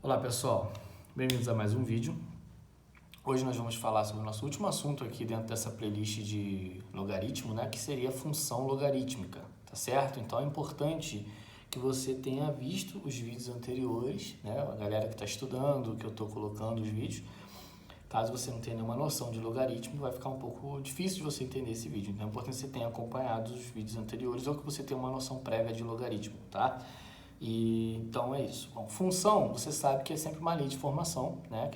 Olá pessoal, bem-vindos a mais um vídeo. Hoje nós vamos falar sobre o nosso último assunto aqui dentro dessa playlist de logaritmo, né, que seria a função logarítmica, tá certo? Então é importante que você tenha visto os vídeos anteriores, né, a galera que está estudando, que eu estou colocando os vídeos. Caso você não tenha nenhuma noção de logaritmo, vai ficar um pouco difícil de você entender esse vídeo. Então é importante que você tenha acompanhado os vídeos anteriores ou que você tenha uma noção prévia de logaritmo, tá? Então é isso. Bom, função, você sabe que é sempre uma lei de formação, né?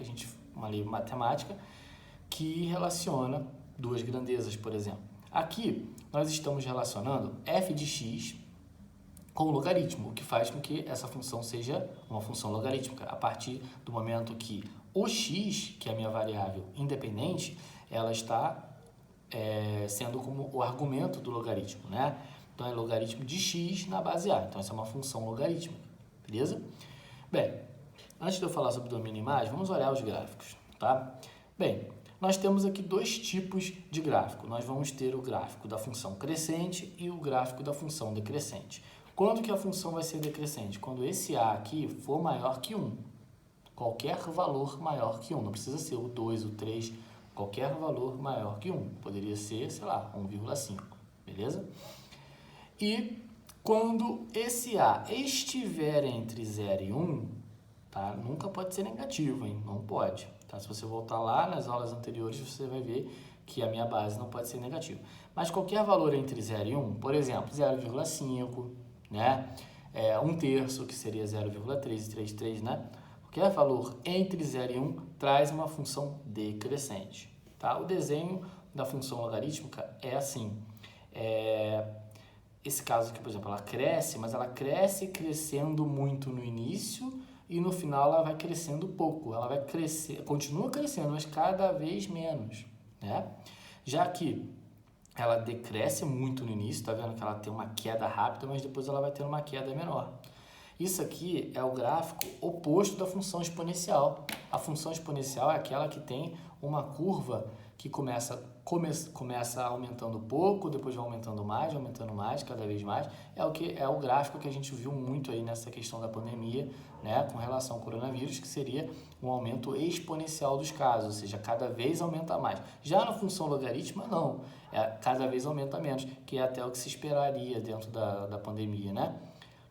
Uma lei matemática que relaciona duas grandezas, por exemplo. Aqui nós estamos relacionando f de x com o logaritmo, o que faz com que essa função seja uma função logarítmica, a partir do momento que o x, que é a minha variável independente, ela está sendo como o argumento do logaritmo, né? Então é logaritmo de x na base a. Então essa é uma função logarítmica, beleza? Bem, antes de eu falar sobre domínio e imagem, vamos olhar os gráficos, tá? Bem, nós temos aqui dois tipos de gráfico. Nós vamos ter o gráfico da função crescente e o gráfico da função decrescente. Quando que a função vai ser decrescente? Quando esse a aqui for maior que 1. Qualquer valor maior que 1. Não precisa ser o 2, o 3, qualquer valor maior que 1. Poderia ser, sei lá, 1,5, beleza? E quando esse a estiver entre 0 e 1, tá? Nunca pode ser negativo, hein? Não pode. Tá? Se você voltar lá nas aulas anteriores, você vai ver que a minha base não pode ser negativa. Mas qualquer valor entre 0 e 1, por exemplo, 0,5, né? 1/3, que seria 0,333, né? Qualquer valor entre 0 e 1 traz uma função decrescente. Tá? O desenho da função logarítmica é assim. Esse caso aqui, por exemplo, ela cresce, mas ela cresce crescendo muito no início e no final ela vai crescendo pouco. Ela vai crescer, continua crescendo, mas cada vez menos, né? Já que ela decresce muito no início, tá vendo que ela tem uma queda rápida, mas depois ela vai ter uma queda menor. Isso aqui é o gráfico oposto da função exponencial. A função exponencial é aquela que tem uma curva que começa aumentando pouco, depois vai aumentando mais, cada vez mais. É o gráfico que a gente viu muito aí nessa questão da pandemia, né, com relação ao coronavírus, que seria um aumento exponencial dos casos, ou seja, cada vez aumenta mais. Já na função logarítmica, não. Cada vez aumenta menos, que é até o que se esperaria dentro da pandemia, né?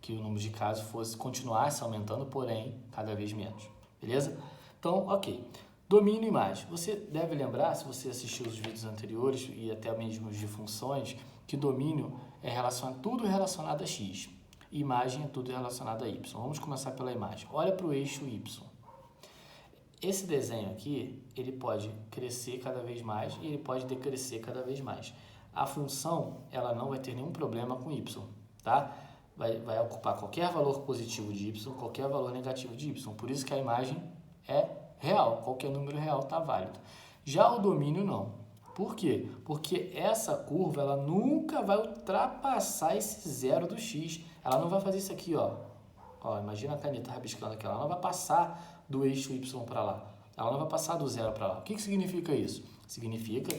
Que o número de casos continuasse aumentando, porém, cada vez menos. Beleza? Então, ok. Domínio e imagem. Você deve lembrar, se você assistiu os vídeos anteriores e até mesmo os de funções, que domínio é tudo relacionado a x. E imagem é tudo relacionado a y. Vamos começar pela imagem. Olha para o eixo y. Esse desenho aqui, ele pode crescer cada vez mais e ele pode decrescer cada vez mais. A função, ela não vai ter nenhum problema com y, tá? Vai ocupar qualquer valor positivo de y, qualquer valor negativo de y. Por isso que a imagem é real, qualquer número real está válido. Já o domínio não. Por quê? Porque essa curva ela nunca vai ultrapassar esse zero do x. Ela não vai fazer isso aqui, ó. Imagina a caneta rabiscando aqui. Ela não vai passar do eixo y para lá. Ela não vai passar do zero para lá. O que significa isso? Significa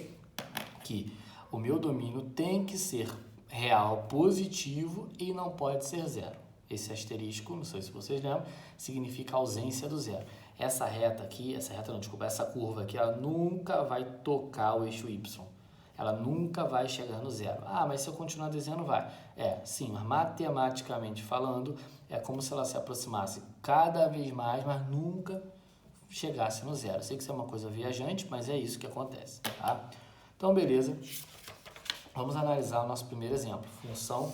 que o meu domínio tem que ser real positivo e não pode ser zero. Esse asterisco, não sei se vocês lembram, significa ausência do zero. Essa curva aqui, ela nunca vai tocar o eixo y. Ela nunca vai chegar no zero. Mas se eu continuar desenhando, vai. Sim, mas matematicamente falando, é como se ela se aproximasse cada vez mais, mas nunca chegasse no zero. Sei que isso é uma coisa viajante, mas é isso que acontece, tá? Então, beleza. Vamos analisar o nosso primeiro exemplo. Função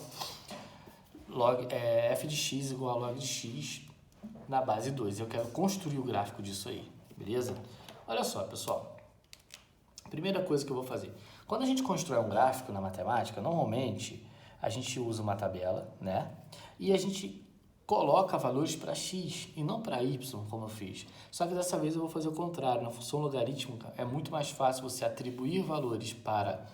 f de x igual a log de x na base 2. Eu quero construir o gráfico disso aí, beleza? Olha só, pessoal. Primeira coisa que eu vou fazer. Quando a gente constrói um gráfico na matemática, normalmente a gente usa uma tabela, né? E a gente coloca valores para x e não para y, como eu fiz. Só que dessa vez eu vou fazer o contrário. Na função logarítmica é muito mais fácil você atribuir valores para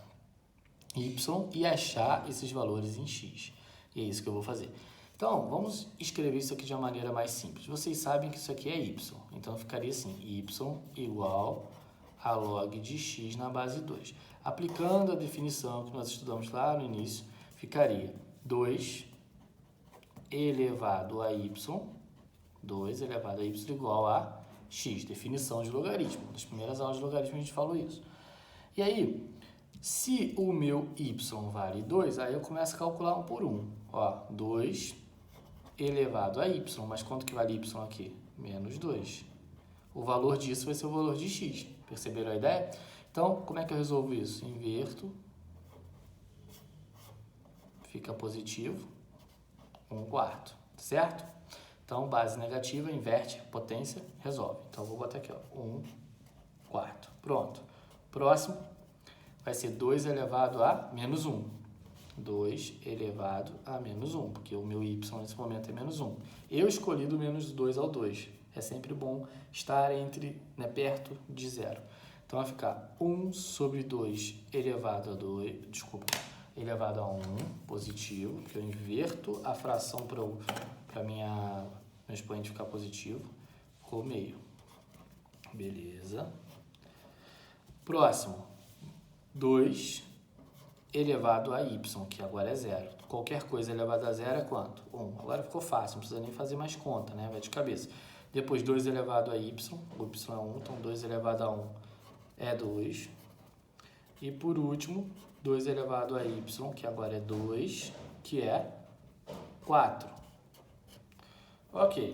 y e achar esses valores em x. E é isso que eu vou fazer. Então, vamos escrever isso aqui de uma maneira mais simples. Vocês sabem que isso aqui é y. Então, ficaria assim, y igual a log de x na base 2. Aplicando a definição que nós estudamos lá no início, ficaria 2 elevado a y 2 elevado a y igual a x. Definição de logaritmo. Nas primeiras aulas de logaritmo a gente falou isso. E aí, se o meu y vale 2, aí eu começo a calcular 1 por 1. Ó, 2 elevado a y. Mas quanto que vale y aqui? Menos 2. O valor disso vai ser o valor de x. Perceberam a ideia? Então, como é que eu resolvo isso? Inverto. Fica positivo. 1/4. Certo? Então, base negativa, inverte, potência, resolve. Então, eu vou botar aqui, ó, 1/4. Pronto. Próximo vai ser 2 elevado a menos 1. 2 elevado a menos 1, porque o meu y nesse momento é menos 1. Eu escolhi do menos 2 ao 2. É sempre bom estar entre, né, perto de zero. Então, vai ficar 1 sobre 2 elevado a 2, elevado a 1, positivo, porque eu inverto a fração para meu expoente ficar positivo. Ficou meio. Beleza. Próximo, 2 elevado a y, que agora é 0. Qualquer coisa elevada a 0 é quanto? 1. Agora ficou fácil, não precisa nem fazer mais conta, né? Vai de cabeça. Depois, 2 elevado a y, o y é 1, então 2 elevado a 1 é 2. E por último, 2 elevado a y, que agora é 2, que é 4. Ok.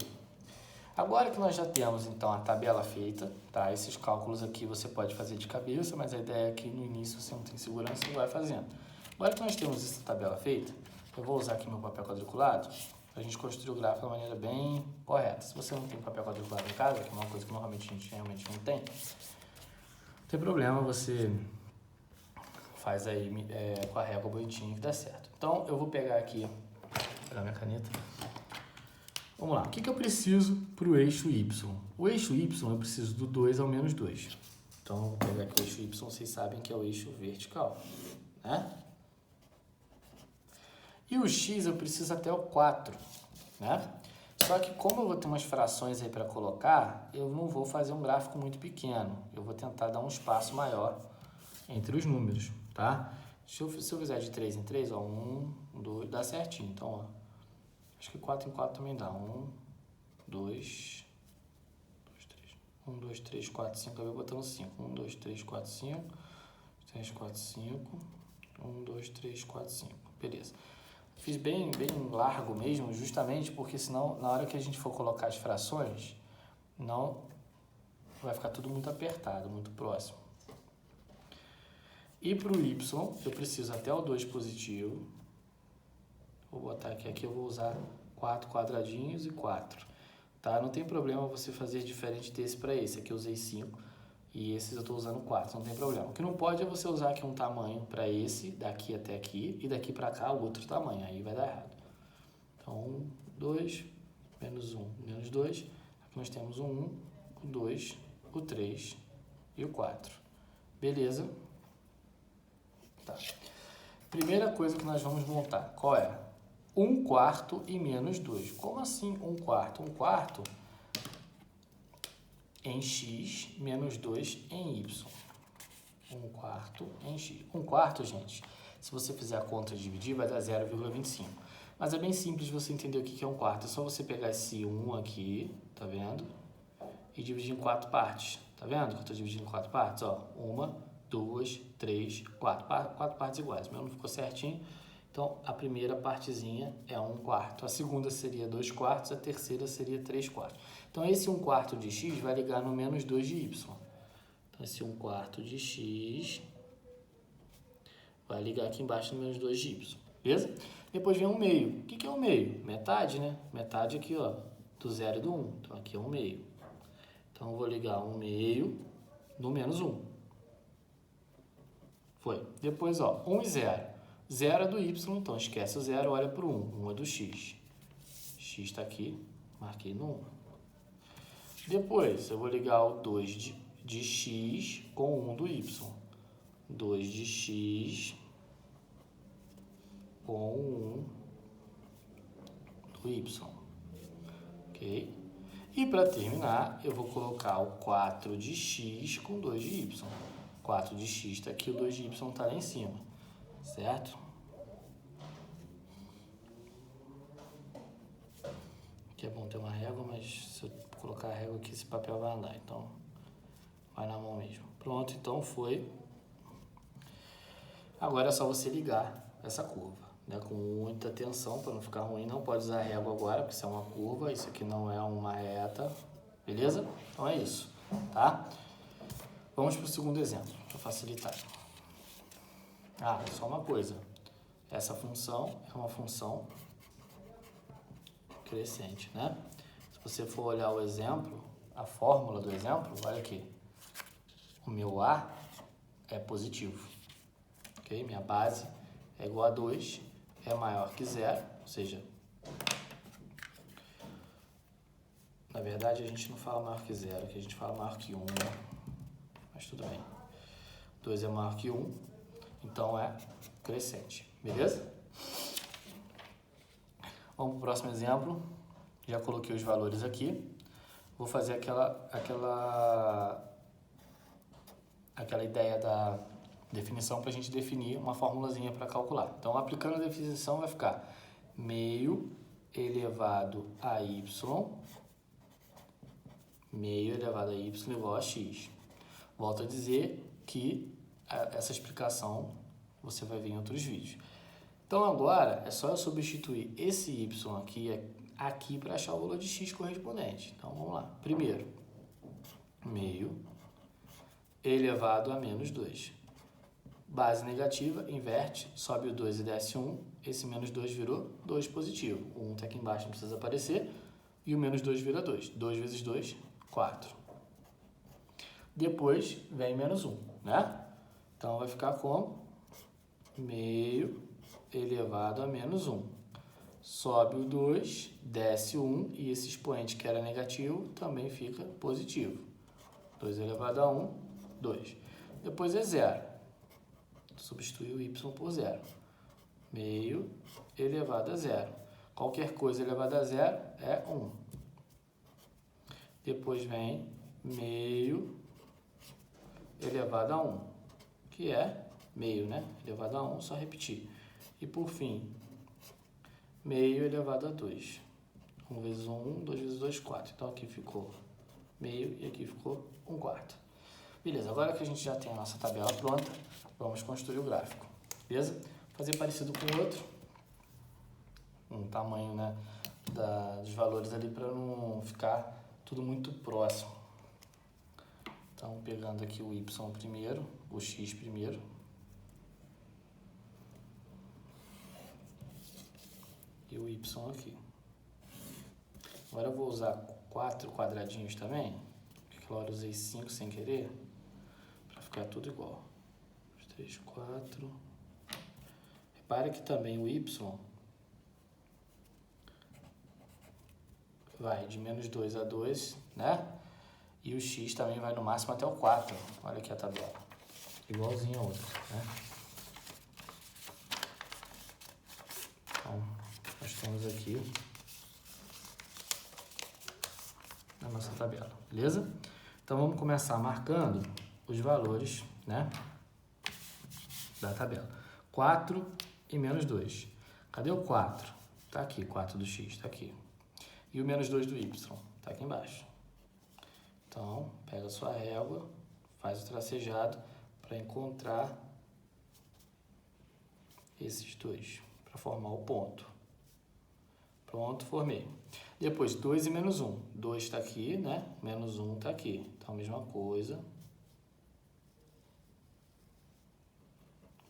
Agora que nós já temos, então, a tabela feita, tá? Esses cálculos aqui você pode fazer de cabeça, mas a ideia é que no início você não tem segurança e vai fazendo. Agora que nós temos essa tabela feita, eu vou usar aqui meu papel quadriculado para a gente construir o gráfico da maneira bem correta. Se você não tem papel quadriculado em casa, que é uma coisa que normalmente a gente realmente não tem problema, você faz aí com a régua bonitinha que dá certo. Então, eu vou pegar aqui, pegar minha caneta. Vamos lá, o que eu preciso para o eixo y? O eixo y eu preciso do 2 ao menos 2. Então, eu vou pegar aqui o eixo y, vocês sabem que é o eixo vertical, né? E o x eu preciso até o 4, né? Só que como eu vou ter umas frações aí para colocar, eu não vou fazer um gráfico muito pequeno. Eu vou tentar dar um espaço maior entre os números, tá? Se eu fizer de 3 em 3, ó, 1, 2, dá certinho. Então, ó, acho que 4 em 4 também dá. 1, 2, 3. 1, 2, 3, 4, 5. Eu vou botando 5. 1, 2, 3, 4, 5. 3, 4, 5. 1, 2, 3, 4, 5. Beleza. Fiz bem largo mesmo, justamente porque senão, na hora que a gente for colocar as frações, não vai ficar tudo muito apertado, muito próximo. E para o y, eu preciso até o 2 positivo. Vou botar aqui eu vou usar 4 quadradinhos e 4. Tá? Não tem problema você fazer diferente desse para esse. Aqui eu usei 5 e esses eu estou usando 4, não tem problema. O que não pode é você usar aqui um tamanho para esse, daqui até aqui, e daqui para cá outro tamanho, aí vai dar errado. Então, 1, 2, menos 1, menos 2. Aqui nós temos o 1, o 2, o 3 e o 4. Beleza? Tá. Primeira coisa que nós vamos montar, qual é? 1/4 e menos 2. Como assim 1/4? 1/4 em x menos 2 em y. 1/4 em x. 1/4, gente, se você fizer a conta e dividir, vai dar 0,25. Mas é bem simples você entender o que é 1/4. É só você pegar esse 1 aqui, tá vendo? E dividir em 4 partes. Tá vendo que eu estou dividindo em 4 partes? Ó, 1, 2, 3, 4. 4 partes iguais. O meu não ficou certinho. Então, a primeira partezinha é 1/4. A segunda seria 2/4. A terceira seria 3/4. Então, esse 1/4 de x vai ligar no menos 2 de y. Então, esse 1/4 de x vai ligar aqui embaixo no menos 2 de y. Beleza? Depois vem 1/2. O que é 1/2? Metade, né? Metade aqui, ó, do 0 e do 1. Então, aqui é 1/2. Então, eu vou ligar 1/2 no menos 1. Foi. Depois, ó, 1 e 0. 0 é do y, então esquece o 0, olha para o 1. 1 é do x. X está aqui, marquei no 1. Depois, eu vou ligar o 2 de x com 1 do y. 2 de x com 1 do y. Ok? E para terminar, eu vou colocar o 4 de x com 2 de y. 4 de x está aqui, o 2 de y está lá em cima. Certo? Que é bom ter uma régua, mas se eu colocar a régua aqui, esse papel vai andar. Então, vai na mão mesmo. Pronto, então foi. Agora é só você ligar essa curva, né? Com muita atenção para não ficar ruim. Não pode usar a régua agora, porque isso é uma curva. Isso aqui não é uma reta. Beleza? Então é isso, tá? Vamos para o segundo exemplo, para facilitar. Ah, só uma coisa. Essa função é uma função crescente, né? Se você for olhar o exemplo, a fórmula do exemplo, olha aqui. O meu A é positivo, ok? Minha base é igual a 2, é maior que 0, ou seja, na verdade a gente não fala maior que 0, aqui a gente fala maior que 1, né? Mas tudo bem. 2 é maior que 1, então é crescente, beleza? Vamos para o próximo exemplo. Já coloquei os valores aqui. Vou fazer aquela ideia da definição para a gente definir uma formulazinha para calcular. Então, aplicando a definição, vai ficar meio elevado a y igual a x. Volto a dizer que essa explicação você vai ver em outros vídeos. Então, agora é só eu substituir esse y aqui para achar o valor de x correspondente. Então, vamos lá. Primeiro, meio elevado a menos 2. Base negativa, inverte, sobe o 2 e desce 1. Esse menos 2 virou 2 positivo. O 1 está aqui embaixo, não precisa aparecer. E o menos 2 vira 2. 2 vezes 2, 4. Depois vem menos 1, né? Então, vai ficar como meio elevado a menos 1. Sobe o 2, desce o 1, e esse expoente que era negativo também fica positivo. 2 elevado a 1, 2. Depois é 0. Substitui o y por 0. Meio elevado a 0. Qualquer coisa elevada a 0 é 1. Depois vem meio elevado a 1, que é meio, né? Elevado a 1, só repetir. E por fim, meio elevado a 2. 1 vezes 1, 2 vezes 2, 4. Então aqui ficou meio e aqui ficou 1/4. Beleza, agora que a gente já tem a nossa tabela pronta, vamos construir o gráfico. Beleza? Fazer parecido com o outro. Um tamanho, né, dos valores ali para não ficar tudo muito próximo. Então, pegando aqui o y primeiro, o x primeiro. E o y aqui. Agora eu vou usar 4 quadradinhos também, porque aquela hora eu usei 5 sem querer, para ficar tudo igual. 3, 4. Repare que também o y vai de menos 2 a 2, né? E o x também vai no máximo até o 4. Olha aqui a tabela. Igualzinho a outra, né? Então, nós temos aqui a nossa tabela, beleza? Então, vamos começar marcando os valores, né, da tabela. 4 e menos 2. Cadê o 4? Tá aqui, 4 do x, tá aqui. E o menos 2 do y, tá aqui embaixo. Então, pega a sua régua, faz o tracejado para encontrar esses dois, para formar o ponto. Pronto, formei. Depois, 2 e menos 1. 2 está aqui, né? Menos 1 está aqui. Então, a mesma coisa.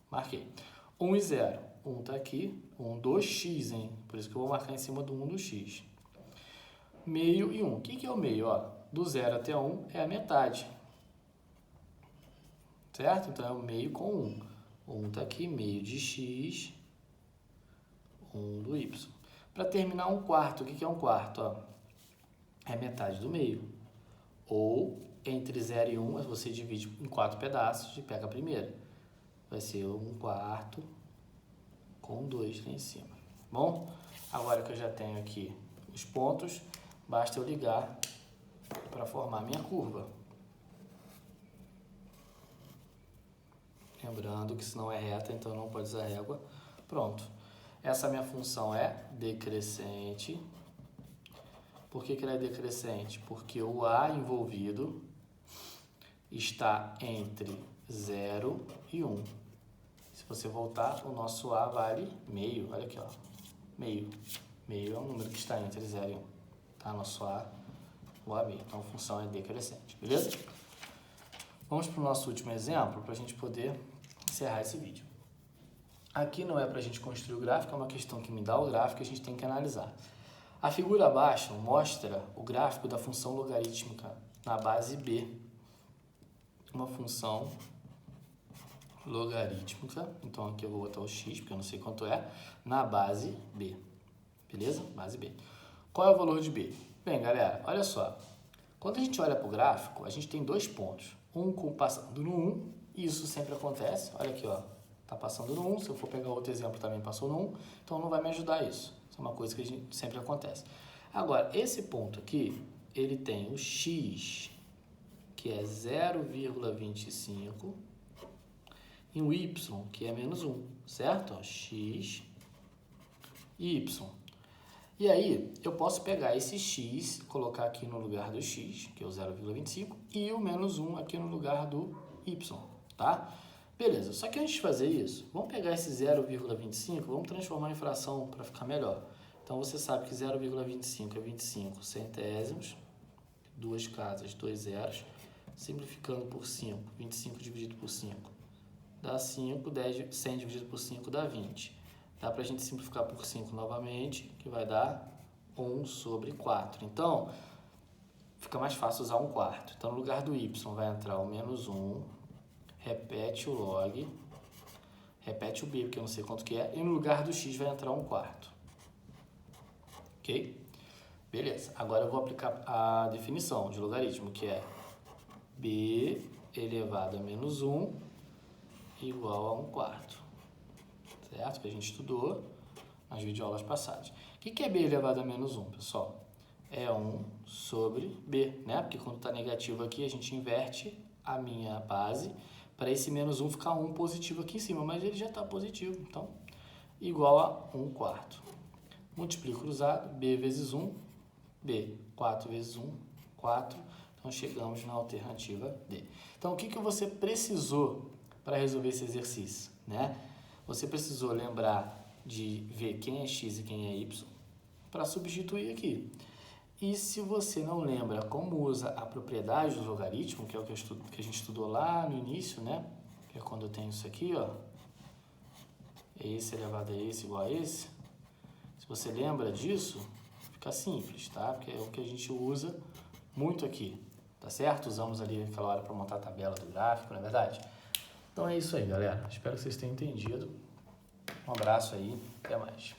Marquei. 1 e 0. 1 está aqui. 1 do x, hein? Por isso que eu vou marcar em cima do 1 do x. Meio e 1. O que é o meio? Ó, do 0 até 1 é a metade. Certo? Então, é o meio com 1. 1 está aqui, meio de x. 1 do y. Para terminar, 1/4. O que é 1/4? Ó, é metade do meio. Ou, entre 0 e 1, você divide em 4 pedaços e pega a primeira. Vai ser 1/4 com 2 lá em cima. Bom, agora que eu já tenho aqui os pontos, basta eu ligar para formar a minha curva. Lembrando que se não é reta, então não pode usar régua. Pronto. Essa minha função é decrescente. Por que ela é decrescente? Porque o A envolvido está entre 0 e 1. Se você voltar, o nosso A vale meio. Olha aqui, ó. Meio. Meio é um número que está entre 0 e 1. Tá? Nosso A, o A meio. Então, a função é decrescente. Beleza? Vamos para o nosso último exemplo, para a gente poder encerrar esse vídeo. Aqui não é para a gente construir o gráfico, é uma questão que me dá o gráfico e a gente tem que analisar. A figura abaixo mostra o gráfico da função logarítmica na base B. Uma função logarítmica, então aqui eu vou botar o x, porque eu não sei quanto é, na base B. Beleza? Base B. Qual é o valor de B? Bem, galera, olha só. Quando a gente olha para o gráfico, a gente tem dois pontos. Um passando no 1, e isso sempre acontece. Olha aqui, ó. Tá passando no 1, se eu for pegar outro exemplo também passou no 1, então não vai me ajudar isso. Isso é uma coisa que sempre acontece. Agora, esse ponto aqui, ele tem o x, que é 0,25, e o y, que é menos 1, certo? Ó, x e y. E aí, eu posso pegar esse x, colocar aqui no lugar do x, que é o 0,25, e o menos 1 aqui no lugar do y, tá? Beleza, só que antes de fazer isso, vamos pegar esse 0,25, vamos transformar em fração para ficar melhor. Então, você sabe que 0,25 é 25 centésimos, duas casas, dois zeros, simplificando por 5, 25 dividido por 5 dá 5, 100 dividido por 5 dá 20. Dá para a gente simplificar por 5 novamente, que vai dar 1 sobre 4. Então, fica mais fácil usar 1/4. Então, no lugar do y vai entrar o menos 1, repete o log, repete o b, porque eu não sei quanto que é, e no lugar do x vai entrar 1/4. Ok? Beleza. Agora eu vou aplicar a definição de logaritmo, que é b elevado a menos 1 igual a 1/4. Certo? Que a gente estudou nas videoaulas passadas. O que é b elevado a menos 1, pessoal? É 1 sobre b, né? Porque quando está negativo aqui, a gente inverte a minha base para esse menos 1 ficar 1 positivo aqui em cima, mas ele já está positivo, então, igual a 1/4. Multiplico cruzado, b vezes 1, b, 4 vezes 1, 4. Então, chegamos na alternativa D. Então, o que você precisou para resolver esse exercício, né? Você precisou lembrar de ver quem é x e quem é y para substituir aqui. E se você não lembra como usa a propriedade do logaritmo, que é o que a gente estudou lá no início, né? Que é quando eu tenho isso aqui, ó. Esse elevado a esse igual a esse. Se você lembra disso, fica simples, tá? Porque é o que a gente usa muito aqui, tá certo? Usamos ali aquela hora para montar a tabela do gráfico, não é verdade? Então é isso aí, galera. Espero que vocês tenham entendido. Um abraço aí, até mais.